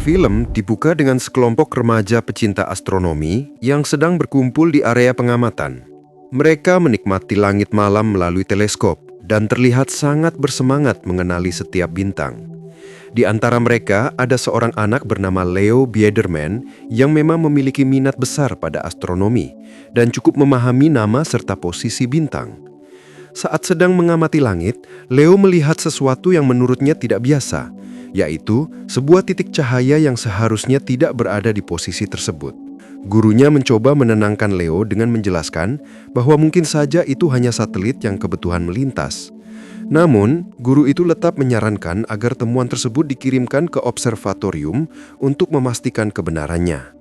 Film dibuka dengan sekelompok remaja pecinta astronomi yang sedang berkumpul di area pengamatan. Mereka menikmati langit malam melalui teleskop dan terlihat sangat bersemangat mengenali setiap bintang. Di antara mereka ada seorang anak bernama Leo Biederman yang memang memiliki minat besar pada astronomi dan cukup memahami nama serta posisi bintang. Saat sedang mengamati langit, Leo melihat sesuatu yang menurutnya tidak biasa, yaitu sebuah titik cahaya yang seharusnya tidak berada di posisi tersebut. Gurunya mencoba menenangkan Leo dengan menjelaskan bahwa mungkin saja itu hanya satelit yang kebetulan melintas. Namun, guru itu tetap menyarankan agar temuan tersebut dikirimkan ke observatorium untuk memastikan kebenarannya.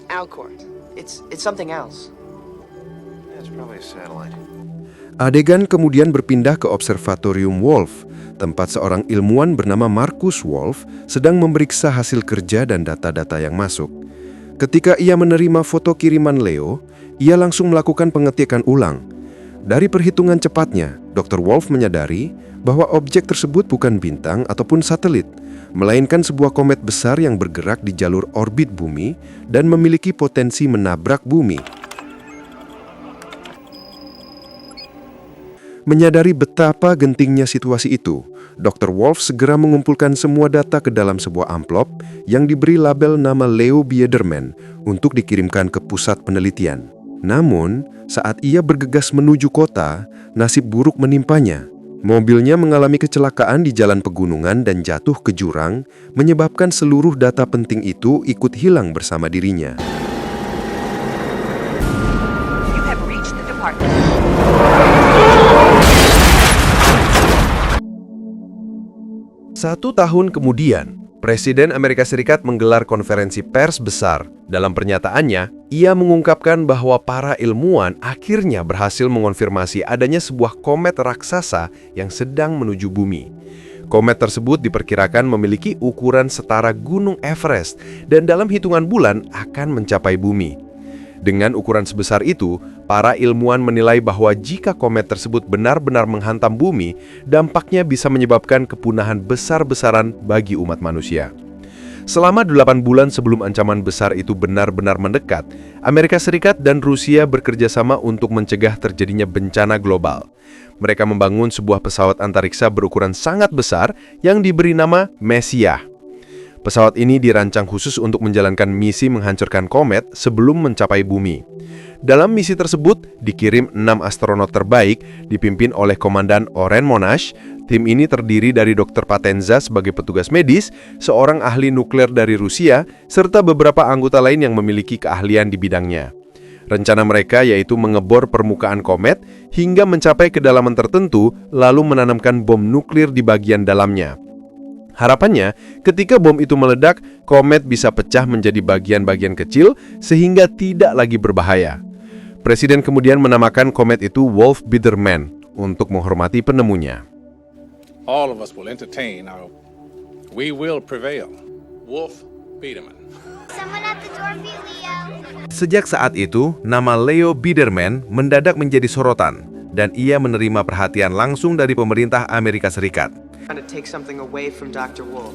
Alcor. It's something else. It's probably a satellite. Adegan kemudian berpindah ke observatorium Wolf, tempat seorang ilmuwan bernama Marcus Wolf sedang memeriksa hasil kerja dan data-data yang masuk. Ketika ia menerima foto kiriman Leo, ia langsung melakukan pengetikan ulang. Dari perhitungan cepatnya, Dr. Wolf menyadari bahwa objek tersebut bukan bintang ataupun satelit, melainkan sebuah komet besar yang bergerak di jalur orbit bumi dan memiliki potensi menabrak bumi. Menyadari betapa gentingnya situasi itu, Dr. Wolf segera mengumpulkan semua data ke dalam sebuah amplop yang diberi label nama Leo Biederman untuk dikirimkan ke pusat penelitian. Namun, saat ia bergegas menuju kota, nasib buruk menimpanya. Mobilnya mengalami kecelakaan di jalan pegunungan dan jatuh ke jurang, menyebabkan seluruh data penting itu ikut hilang bersama dirinya. You have reached the department. 1 tahun kemudian, Presiden Amerika Serikat menggelar konferensi pers besar. Dalam pernyataannya, ia mengungkapkan bahwa para ilmuwan akhirnya berhasil mengonfirmasi adanya sebuah komet raksasa yang sedang menuju bumi. Komet tersebut diperkirakan memiliki ukuran setara Gunung Everest dan dalam hitungan bulan akan mencapai bumi. Dengan ukuran sebesar itu, para ilmuwan menilai bahwa jika komet tersebut benar-benar menghantam bumi, dampaknya bisa menyebabkan kepunahan besar-besaran bagi umat manusia. Selama 8 bulan sebelum ancaman besar itu benar-benar mendekat, Amerika Serikat dan Rusia bekerja sama untuk mencegah terjadinya bencana global. Mereka membangun sebuah pesawat antariksa berukuran sangat besar yang diberi nama Messiah. Pesawat ini dirancang khusus untuk menjalankan misi menghancurkan komet sebelum mencapai bumi. Dalam misi tersebut, dikirim 6 astronot terbaik dipimpin oleh Komandan Oren Monash. Tim ini terdiri dari Dr. Patenza sebagai petugas medis, seorang ahli nuklir dari Rusia, serta beberapa anggota lain yang memiliki keahlian di bidangnya. Rencana mereka yaitu mengebor permukaan komet hingga mencapai kedalaman tertentu, lalu menanamkan bom nuklir di bagian dalamnya. Harapannya, ketika bom itu meledak, komet bisa pecah menjadi bagian-bagian kecil sehingga tidak lagi berbahaya. Presiden kemudian menamakan komet itu Wolf Biederman untuk menghormati penemunya. All of us will entertain we will prevail. Wolf Biederman. Someone at the door, Leo. Sejak saat itu, nama Leo Biederman mendadak menjadi sorotan dan ia menerima perhatian langsung dari pemerintah Amerika Serikat. Trying to take something away from Dr. Wolf.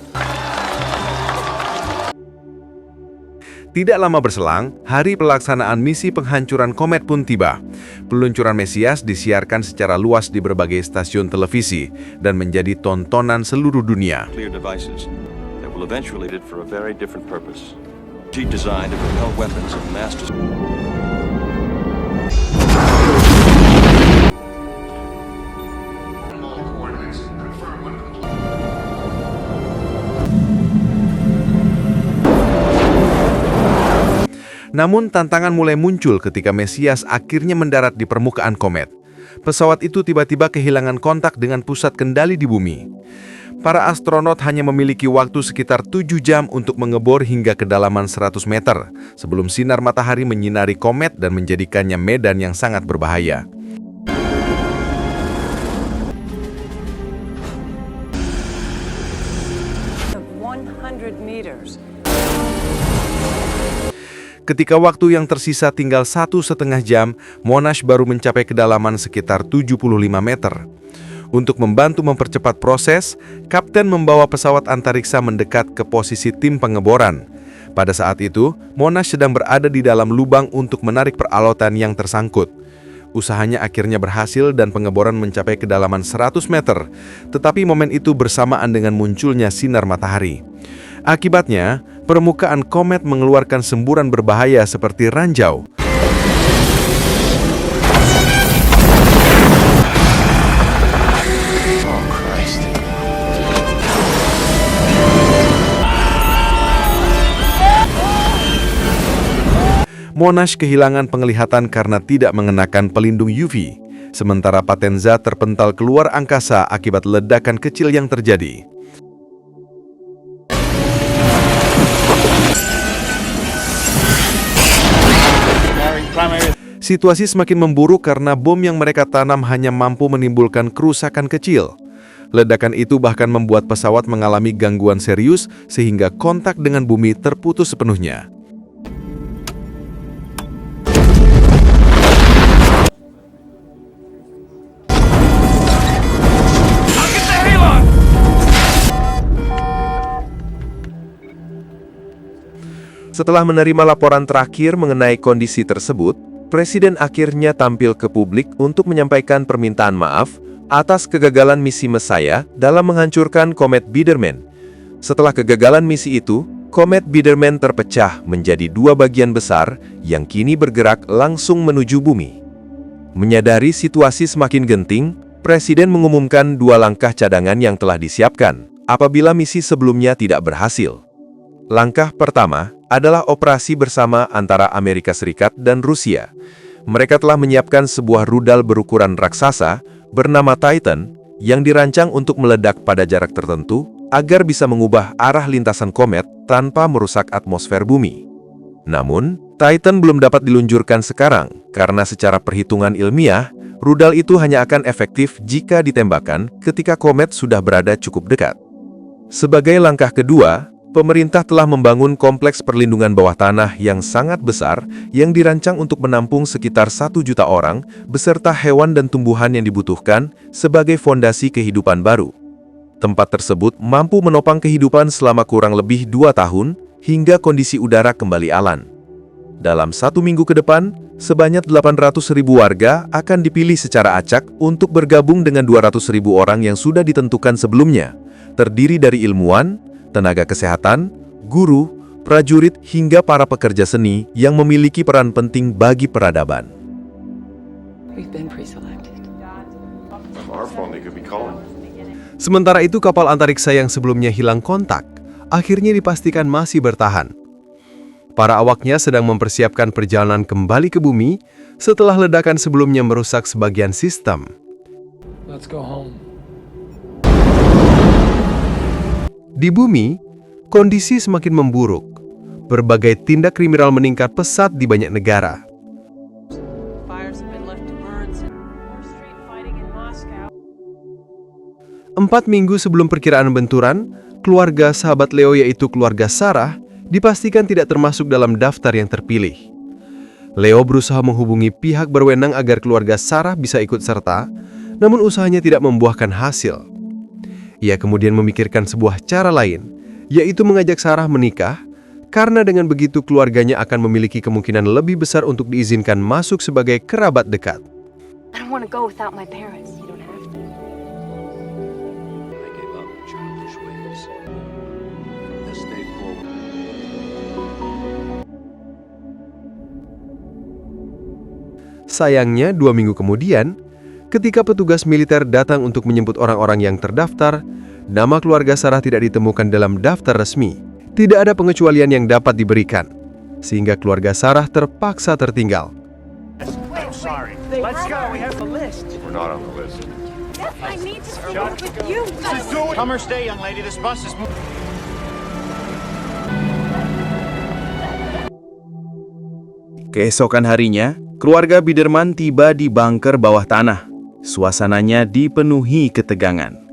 Tidak lama berselang, hari pelaksanaan misi penghancuran komet pun tiba. Peluncuran Messiah disiarkan secara luas di berbagai stasiun televisi dan menjadi tontonan seluruh dunia. Clear devices that will eventually be for a very different purpose. Designed to propel weapons of mass destruction. Namun tantangan mulai muncul ketika Messiah akhirnya mendarat di permukaan komet. Pesawat itu tiba-tiba kehilangan kontak dengan pusat kendali di bumi. Para astronot hanya memiliki waktu sekitar 7 jam untuk mengebor hingga kedalaman 100 meter sebelum sinar matahari menyinari komet dan menjadikannya medan yang sangat berbahaya. Ketika waktu yang tersisa tinggal 1,5 jam, Monash baru mencapai kedalaman sekitar 75 meter. Untuk membantu mempercepat proses, kapten membawa pesawat antariksa mendekat ke posisi tim pengeboran. Pada saat itu, Monash sedang berada di dalam lubang untuk menarik peralatan yang tersangkut. Usahanya akhirnya berhasil dan pengeboran mencapai kedalaman 100 meter, tetapi momen itu bersamaan dengan munculnya sinar matahari. Akibatnya, permukaan komet mengeluarkan semburan berbahaya seperti ranjau. Monash kehilangan penglihatan karena tidak mengenakan pelindung UV, sementara Potenza terpental keluar angkasa akibat ledakan kecil yang terjadi. Situasi semakin memburuk karena bom yang mereka tanam hanya mampu menimbulkan kerusakan kecil. Ledakan itu bahkan membuat pesawat mengalami gangguan serius sehingga kontak dengan bumi terputus sepenuhnya. Setelah menerima laporan terakhir mengenai kondisi tersebut, Presiden akhirnya tampil ke publik untuk menyampaikan permintaan maaf atas kegagalan misi Messiah dalam menghancurkan komet Biedermann. Setelah kegagalan misi itu, komet Biedermann terpecah menjadi dua bagian besar yang kini bergerak langsung menuju bumi. Menyadari situasi semakin genting, Presiden mengumumkan dua langkah cadangan yang telah disiapkan apabila misi sebelumnya tidak berhasil. Langkah pertama adalah operasi bersama antara Amerika Serikat dan Rusia. Mereka telah menyiapkan sebuah rudal berukuran raksasa bernama Titan yang dirancang untuk meledak pada jarak tertentu agar bisa mengubah arah lintasan komet tanpa merusak atmosfer bumi. Namun, Titan belum dapat diluncurkan sekarang karena secara perhitungan ilmiah, rudal itu hanya akan efektif jika ditembakkan ketika komet sudah berada cukup dekat. Sebagai langkah kedua, pemerintah telah membangun kompleks perlindungan bawah tanah yang sangat besar yang dirancang untuk menampung sekitar 1 juta orang beserta hewan dan tumbuhan yang dibutuhkan sebagai fondasi kehidupan baru. Tempat tersebut mampu menopang kehidupan selama kurang lebih 2 tahun hingga kondisi udara kembali aman. Dalam 1 minggu ke depan, sebanyak 800.000 warga akan dipilih secara acak untuk bergabung dengan 200.000 orang yang sudah ditentukan sebelumnya, terdiri dari ilmuwan, tenaga kesehatan, guru, prajurit, hingga para pekerja seni yang memiliki peran penting bagi peradaban. Sementara itu, kapal antariksa yang sebelumnya hilang kontak, akhirnya dipastikan masih bertahan. Para awaknya sedang mempersiapkan perjalanan kembali ke bumi setelah ledakan sebelumnya merusak sebagian sistem. Let's go home. Di bumi, kondisi semakin memburuk. Berbagai tindak kriminal meningkat pesat di banyak negara. Fires have been left to birds and more street fighting in Moscow. 4 minggu sebelum perkiraan benturan, keluarga sahabat Leo yaitu keluarga Sarah dipastikan tidak termasuk dalam daftar yang terpilih. Leo berusaha menghubungi pihak berwenang agar keluarga Sarah bisa ikut serta, namun usahanya tidak membuahkan hasil. Ia kemudian memikirkan sebuah cara lain, yaitu mengajak Sarah menikah, karena dengan begitu keluarganya akan memiliki kemungkinan lebih besar untuk diizinkan masuk sebagai kerabat dekat. I don't want to go without my parents. You don't have to. I gave up childish ways. From this day forward. Sayangnya, 2 minggu kemudian, ketika petugas militer datang untuk menjemput orang-orang yang terdaftar, nama keluarga Sarah tidak ditemukan dalam daftar resmi. Tidak ada pengecualian yang dapat diberikan, sehingga keluarga Sarah terpaksa tertinggal. I'm sorry. Let's go. We have the list. We're not on the list. I need to stay with you. Come or stay, young lady. This bus is moving. Keesokan harinya, keluarga Biedermann tiba di bunker bawah tanah. Suasananya dipenuhi ketegangan.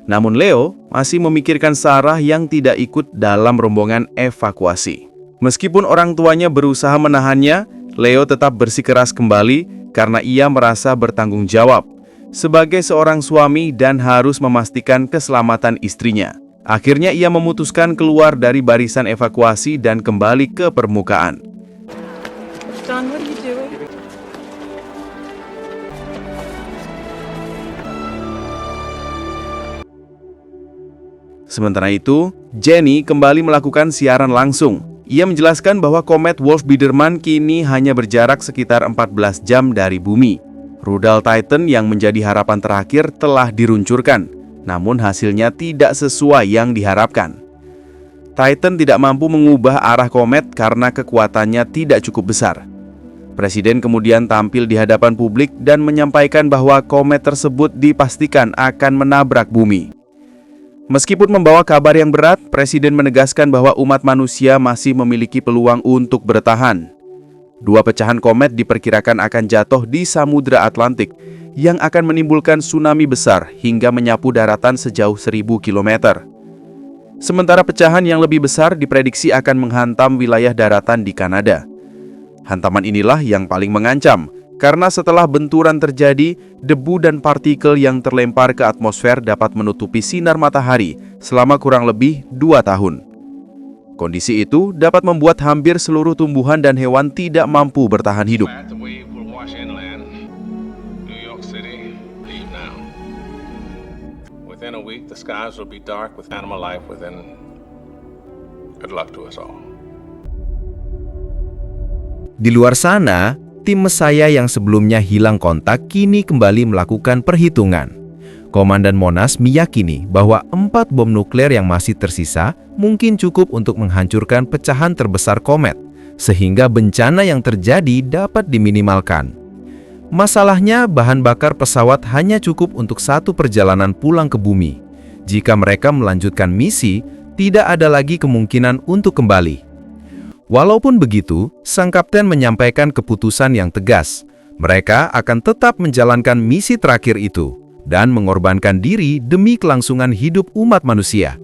Namun Leo masih memikirkan Sarah yang tidak ikut dalam rombongan evakuasi. Meskipun orang tuanya berusaha menahannya, Leo tetap bersikeras kembali karena ia merasa bertanggung jawab. sebagai seorang suami dan harus memastikan keselamatan istrinya. Akhirnya ia memutuskan keluar dari barisan evakuasi dan kembali ke permukaan. Don, what are you doing? Sementara itu, Jenny kembali melakukan siaran langsung. Ia menjelaskan bahwa komet Wolf-Biederman kini hanya berjarak sekitar 14 jam dari bumi. Rudal Titan yang menjadi harapan terakhir telah diluncurkan, namun hasilnya tidak sesuai yang diharapkan. Titan tidak mampu mengubah arah komet karena kekuatannya tidak cukup besar. Presiden kemudian tampil di hadapan publik dan menyampaikan bahwa komet tersebut dipastikan akan menabrak bumi. Meskipun membawa kabar yang berat, Presiden menegaskan bahwa umat manusia masih memiliki peluang untuk bertahan. 2 pecahan komet diperkirakan akan jatuh di Samudra Atlantik yang akan menimbulkan tsunami besar hingga menyapu daratan sejauh 1.000 km. Sementara pecahan yang lebih besar diprediksi akan menghantam wilayah daratan di Kanada. Hantaman inilah yang paling mengancam, karena setelah benturan terjadi, debu dan partikel yang terlempar ke atmosfer dapat menutupi sinar matahari selama kurang lebih 2 tahun. Kondisi itu dapat membuat hampir seluruh tumbuhan dan hewan tidak mampu bertahan hidup. The wave will wash inland. New York City, leave now. Within a week, the skies will be dark with animal life within. Good luck to us all. Di luar sana, tim Mesaya yang sebelumnya hilang kontak kini kembali melakukan perhitungan. Komandan Monas meyakini bahwa 4 bom nuklir yang masih tersisa mungkin cukup untuk menghancurkan pecahan terbesar komet, sehingga bencana yang terjadi dapat diminimalkan. Masalahnya, bahan bakar pesawat hanya cukup untuk 1 perjalanan pulang ke bumi. Jika mereka melanjutkan misi, tidak ada lagi kemungkinan untuk kembali. Walaupun begitu, sang kapten menyampaikan keputusan yang tegas. Mereka akan tetap menjalankan misi terakhir itu dan mengorbankan diri demi kelangsungan hidup umat manusia.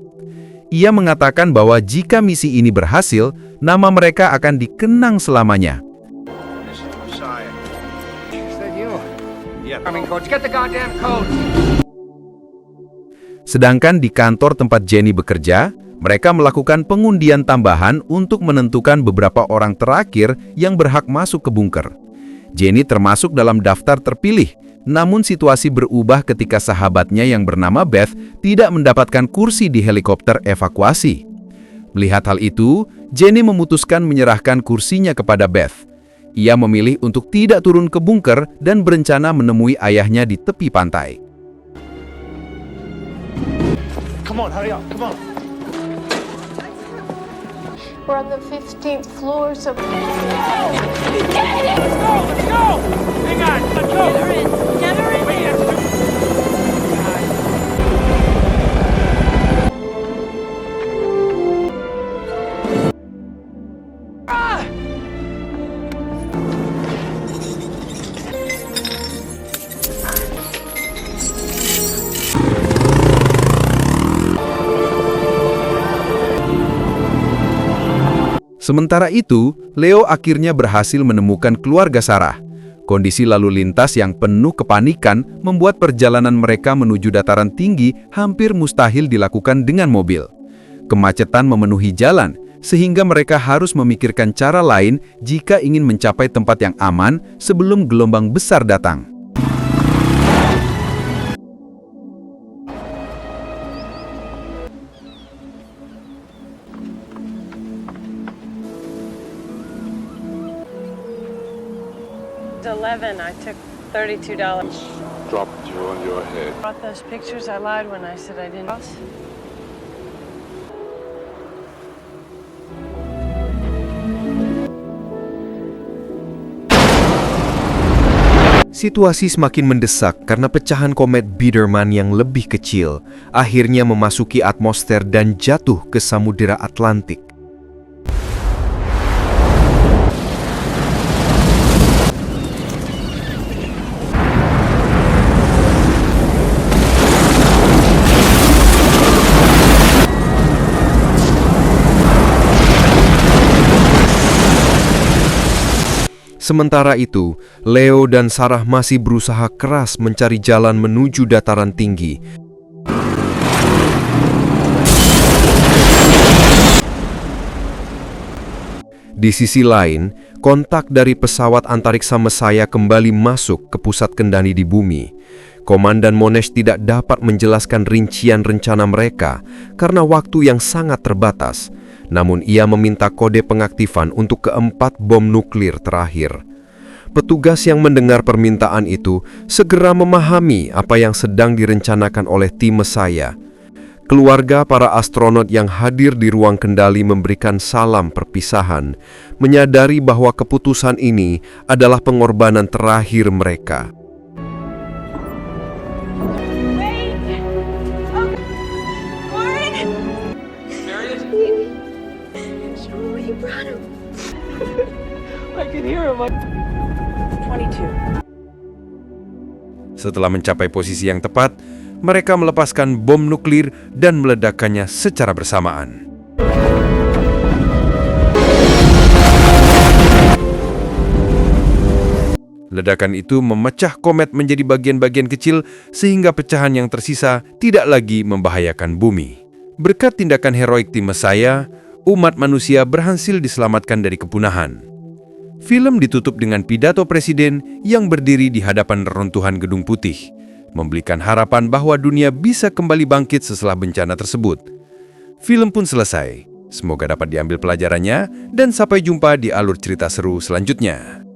Ia mengatakan bahwa jika misi ini berhasil, nama mereka akan dikenang selamanya. Sedangkan di kantor tempat Jenny bekerja, mereka melakukan pengundian tambahan untuk menentukan beberapa orang terakhir yang berhak masuk ke bunker. Jenny termasuk dalam daftar terpilih, namun situasi berubah ketika sahabatnya yang bernama Beth tidak mendapatkan kursi di helikopter evakuasi. Melihat hal itu, Jenny memutuskan menyerahkan kursinya kepada Beth. Ia memilih untuk tidak turun ke bunker dan berencana menemui ayahnya di tepi pantai. Come on, hurry up, come on. We're on the 15th floor, so... Let's go! Hang on, let's go! Get her in! Get her in! Wait, Sementara itu, Leo akhirnya berhasil menemukan keluarga Sarah. Kondisi lalu lintas yang penuh kepanikan membuat perjalanan mereka menuju dataran tinggi hampir mustahil dilakukan dengan mobil. Kemacetan memenuhi jalan, sehingga mereka harus memikirkan cara lain jika ingin mencapai tempat yang aman sebelum gelombang besar datang. It's 11. I took $32. Dropped you on your head. Brought those pictures. I lied when I said I didn't. Situasi semakin mendesak karena pecahan komet Biederman yang lebih kecil akhirnya memasuki atmosfer dan jatuh ke Samudra Atlantik. Sementara itu, Leo dan Sarah masih berusaha keras mencari jalan menuju dataran tinggi. Di sisi lain, kontak dari pesawat antariksa Messiah kembali masuk ke pusat kendali di bumi. Komandan Monash tidak dapat menjelaskan rincian rencana mereka karena waktu yang sangat terbatas. Namun ia meminta kode pengaktifan untuk keempat bom nuklir terakhir. Petugas yang mendengar permintaan itu segera memahami apa yang sedang direncanakan oleh tim Messiah. Keluarga para astronot yang hadir di ruang kendali memberikan salam perpisahan, menyadari bahwa keputusan ini adalah pengorbanan terakhir mereka. Setelah mencapai posisi yang tepat, mereka melepaskan bom nuklir dan meledakkannya secara bersamaan. Ledakan itu memecah komet menjadi bagian-bagian kecil sehingga pecahan yang tersisa tidak lagi membahayakan bumi. Berkat tindakan heroik tim Messiah, umat manusia berhasil diselamatkan dari kepunahan. Film ditutup dengan pidato presiden yang berdiri di hadapan reruntuhan Gedung Putih, memberikan harapan bahwa dunia bisa kembali bangkit setelah bencana tersebut. Film pun selesai. Semoga dapat diambil pelajarannya dan sampai jumpa di alur cerita seru selanjutnya.